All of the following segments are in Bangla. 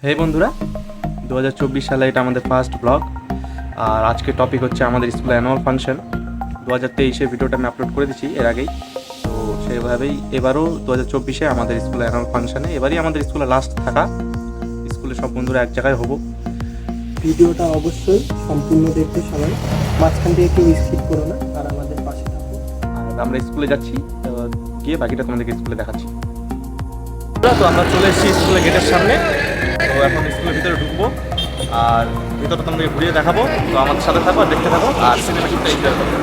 হে বন্ধুরা, 2024 সালে এটা আমাদের ফার্স্ট ব্লগ। আর আজকে টপিক হচ্ছে আমাদের স্কুলের অ্যানুয়াল ফাংশন। 2023-এ ভিডিওটা আমি আপলোড করে দিচ্ছি এর আগেই। তো সেভাবেই এবারও 2024-এ আমাদের স্কুলের অ্যানুয়াল ফাংশানে এবারই আমাদের স্কুলে লাস্ট থাকা। স্কুলের সব বন্ধুরা এক জায়গায় হবো। ভিডিওটা অবশ্যই সম্পূর্ণ দেখতে সবাই, মাঝখান থেকে কেউ স্কিপ করো না আর আমাদের পাশে থাকো। আর আমরা স্কুলে যাচ্ছি, গিয়ে বাকিটা তোমাদেরকে স্কুলে দেখাচ্ছি। তো আমরা চলে এসেছি স্কুলের গেটের সামনে। তো এখন স্কুলের ভিতরে ঢুকবো আর ভিতরটা তোমাদেরকে ঘুরিয়ে দেখাবো। তো আমাদের সাথে থাকো আর দেখতে থাকো আর সিনেমাটিকটা এনজয় করো।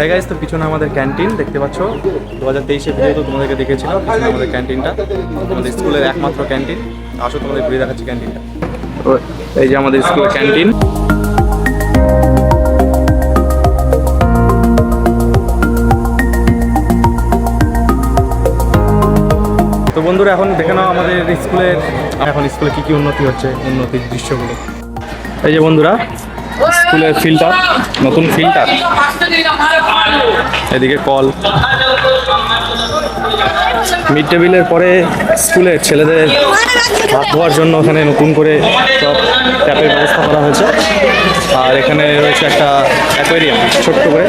হ্যাঁ গাইস, তো পিছনে আমাদের ক্যান্টিন দেখতে পাচ্ছ। 2023-এ ভিডিও তো তোমাদেরকে দেখেছিলাম, পিছনে আমাদের ক্যান্টিনটা, আমাদের স্কুলের একমাত্র ক্যান্টিন। আসো তোমাদের ঘুরে দেখাচ্ছি ক্যান্টিনটা। তো এই যে আমাদের স্কুলের ক্যান্টিন। তো বন্ধুরা, এখন দেখে নাও আমাদের স্কুলে কি কি উন্নতি হচ্ছে, উন্নতির দৃশ্যগুলো। এই যে বন্ধুরা, স্কুলের ফিল্টার, নতুন ফিল্টার, এদিকে কল। মিড ডে মিলের পরে স্কুলের ছেলেদের হাত ধোয়ার জন্য ওখানে নতুন করে সব ট্যাপের ব্যবস্থা করা হয়েছে। আর এখানে রয়েছে একটা অ্যাকোয়ারিয়াম, ছোট্ট করে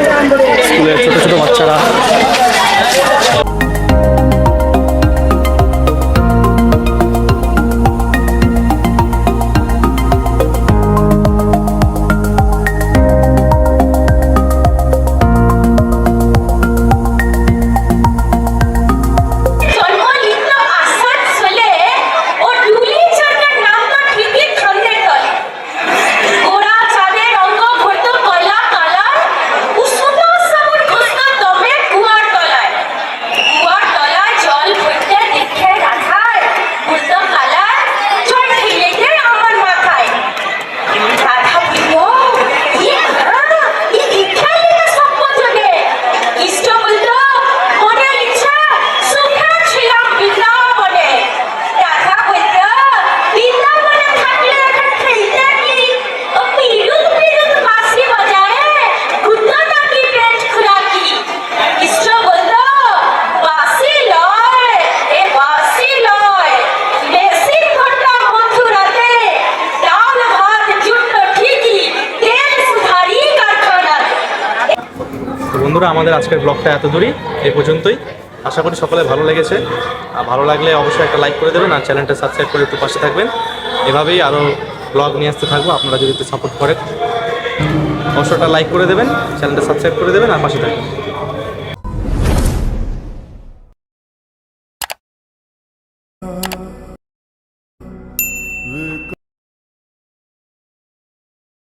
স্কুলের ছোট ছোট বাচ্চারা। বন্ধুরা, আমাদের আজকের ব্লগটা এত দূরই, এই পর্যন্তই। আশা করি সকলে ভালো লেগেছে। আর ভালো লাগলে অবশ্যই একটা লাইক করে দেবেন আর চ্যানেলটা সাবস্ক্রাইব করে একটু পাশে থাকবেন। এভাবেই আরও ব্লগ নিয়ে আসতে থাকবো, আপনারা যদি একটু সাপোর্ট করেন। অবশ্যই একটা লাইক করে দেবেন, চ্যানেলটা সাবস্ক্রাইব করে দেবেন আর পাশে থাকবেন।